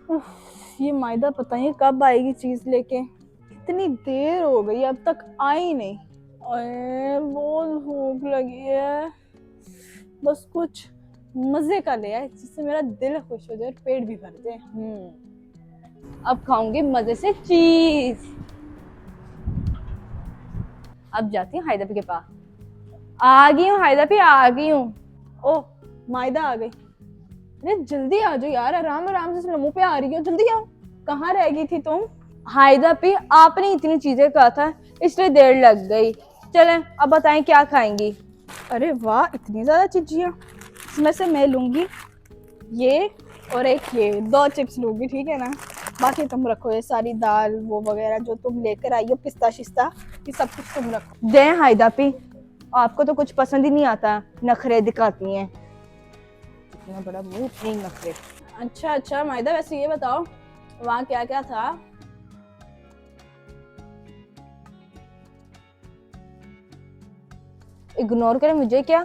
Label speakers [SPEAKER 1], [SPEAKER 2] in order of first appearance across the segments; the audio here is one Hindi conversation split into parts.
[SPEAKER 1] उफ, ये मायदा पता नहीं कब आएगी चीज लेके। कितनी देर हो गई अब तक आई नहीं। ओए बहुत भूख लगी है। बस कुछ मजे का ले आए जिससे मेरा दिल खुश हो जाए और पेट भी भर जाए। अब खाऊंगी मजे से चीज। अब जाती हूँ हैदर के पास। आ गई हूँ हैदर पे, आ गई हूँ। ओह मायदा आ गई। अरे जल्दी आ जाओ यार, आराम आराम से मुंह पे आ रही हो, जल्दी आओ। कहाँ रह गई थी तुम? हायदा पे आपने इतनी चीजें कहा था इसलिए देर लग गई। चलें अब बताएं क्या खाएंगी। अरे वाह इतनी ज्यादा चीजियाँ। इसमें से मैं लूंगी ये और एक ये 2 चिप्स लूंगी, ठीक है ना। बाकी तुम रखो ये सारी दाल वो वगैरह जो तुम लेकर आई हो, पिस्ता शिस्ता, ये सब कुछ तुम रखो। दे हायदा पे, आपको तो कुछ पसंद ही नहीं आता, नखरे दिखाती हैं। इतना बड़ा मुंह, नहीं नखरे। अच्छा अच्छा मायदा, वैसे ये बताओ वहाँ क्या क्या था? इग्नोर करें मुझे, क्या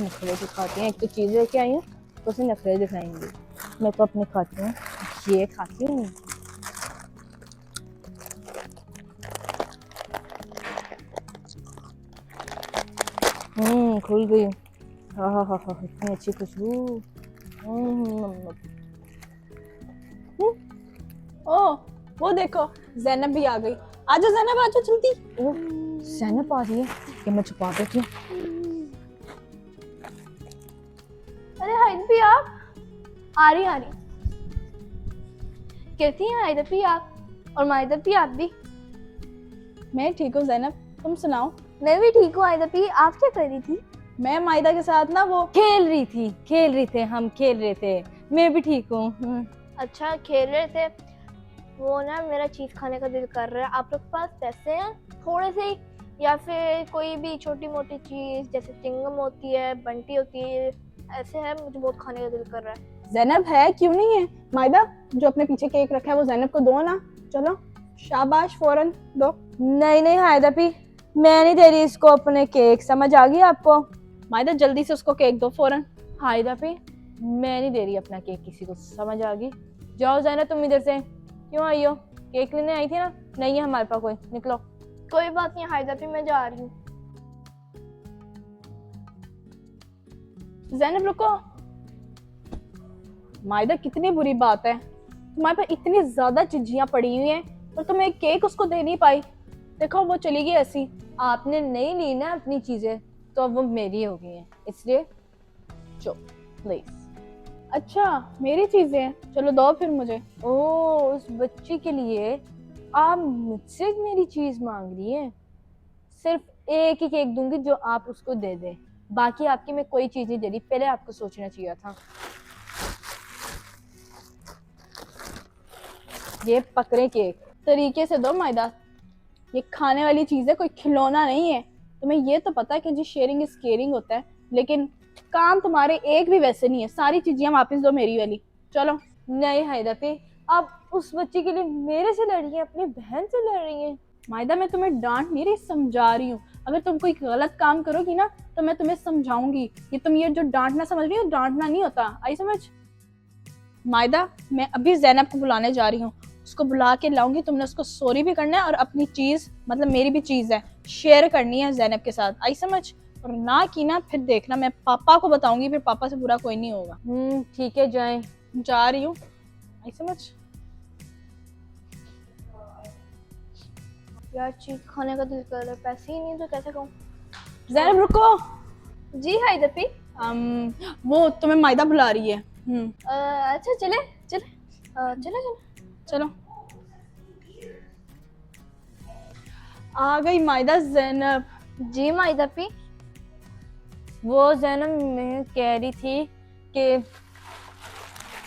[SPEAKER 1] नखरे दिखाती हैं। एक तो चीज लेके आई हूँ तो उसे नखरे दिखाएंगी। मैं तो अपने खाती हूँ, ये खाती हूँ। खुल गई। हाँ हाँ हाँ, इतनी अच्छी खुशबू। ओ वो देखो ज़ैनब भी आ गई। आजा ज़ैनब आजा जल्दी। ओ ज़ैनब आ रही है कि मैं छुपा देती हूँ।
[SPEAKER 2] अरे हाइद भी आप आ रही कैसी हैं हाइद भी आप? और माहिदा भी आप भी?
[SPEAKER 1] मैं ठीक हूँ ज़ैनब, तुम सुनाओ।
[SPEAKER 2] मैं भी ठीक हूँ हाइदा भी। आप क्या कर रही थी?
[SPEAKER 1] मैं मायदा के साथ ना वो खेल रही थे, हम खेल रहे थे। मैं भी ठीक हूँ।
[SPEAKER 2] अच्छा खेल रहे थे। वो ना मेरा चीज खाने का दिल कर रहा है। आप लोग के पास पैसे हैं थोड़े से ही, या फिर कोई भी छोटी मोटी चीज जैसे चिंगम होती है, बंटी होती है, ऐसे है? मुझे बहुत खाने का दिल कर रहा है।
[SPEAKER 1] ज़ैनब है, क्यों नहीं है। मायदा जो अपने पीछे केक रखा है वो ज़ैनब को दो ना। चलो शाबाश, फौरन दो। नहीं नहीं हायदा भी, मैं नहीं दे रही इसको अपने केक, समझ आ गई आपको। मायदा जल्दी से उसको केक दो फौरन। हायदा भी, मैं नहीं दे रही अपना केक किसी को, समझ आ गई। जाओ ज़ैनब तुम इधर से, क्यों आई हो? केक लेने आई थी ना? नहीं है हमारे पास कोई, निकलो।
[SPEAKER 2] कोई बात नहीं हाइदा भी, मैं जा रही हूँ।
[SPEAKER 1] ज़ैनब रुको। मायदा कितनी बुरी बात है, तुम्हारे पास इतनी ज्यादा चिज्जियां पड़ी हुई हैं और तुम एक केक उसको दे नहीं पाई। देखो वो चली गई ऐसी। आपने नहीं ली ना अपनी चीजें तो अब वो मेरी हो गई हैं, इसलिए चुप प्लीज। अच्छा मेरी चीजें, चलो दो फिर मुझे। ओह उस बच्ची के लिए आप मुझसे मेरी चीज मांग रही हैं? सिर्फ एक ही केक दूंगी जो आप उसको दे दे, बाकी आपकी मैं कोई चीज नहीं दे रही। पहले आपको सोचना चाहिए था। ये पकड़े केक, तरीके से दो मायदा, ये खाने वाली चीज है, कोई खिलौना नहीं है। तुम्हें ये तो पता है कि जी शेयरिंग इज केयरिंग होता है, लेकिन काम तुम्हारे एक भी वैसे नहीं है। सारी चीजें वापस दो मेरी वाली, चलो। नहीं हायदा पे, आप उस बच्ची के लिए मेरे से लड़ रही हैं, अपनी बहन से लड़ रही हैं। मायदा मैं तुम्हें डांट नहीं रही, समझा रही हूँ। अगर तुम कोई गलत काम करोगी ना तो मैं तुम्हें समझाऊंगी। ये तुम ये जो डांटना समझ रही हो, डांटना नहीं होता, आई समझ? मायदा मैं अभी ज़ैनब को बुलाने जा रही हूँ, उसको बुला के लाऊंगी। तुमने उसको सॉरी भी करना है और अपनी चीज, मतलब मेरी भी चीज है, शेयर करनी है ज़ैनब के साथ, आई समझ? और ना की ना फिर देखना, मैं पापा को बताऊंगी, फिर पापा से बुरा कोई नहीं होगा। ठीक है जाए, जा रही हूँ, आई समझ?
[SPEAKER 2] यार चीज खाने का दिल कर रहा है, पैसे ही नहीं तो कैसे खाऊं?
[SPEAKER 1] ज़ैनब रुको।
[SPEAKER 2] जी हाइदा भी।
[SPEAKER 1] वो तुम्हें मायदा बुला रही है।
[SPEAKER 2] अच्छा चले चले चले चले
[SPEAKER 1] चलो। आ गई मायदा ज़ैनब।
[SPEAKER 2] जी माहिदा भी।
[SPEAKER 1] वो ज़ैनब मैं कह रही थी कि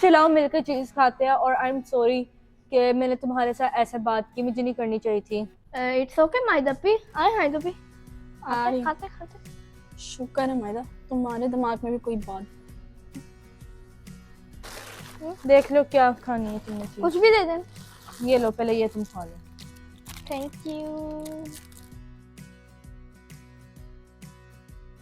[SPEAKER 1] चलाओ मिलकर चीज खाते हैं, और आई एम सॉरी कि मैंने तुम्हारे साथ ऐसे बात की, मुझे नहीं करनी चाहिए थी।
[SPEAKER 2] इट्स ओके माहिदा भी, आए हाइदा भी। खाते खाते खाते।
[SPEAKER 1] शुक्र है मायदा तुम्हारे दिमाग में भी कोई बात। देख लो क्या खानी है तुमने चीज।
[SPEAKER 2] कुछ भी दे दें।
[SPEAKER 1] ये लो पहले, ये तुम खा लो।
[SPEAKER 2] Thank you.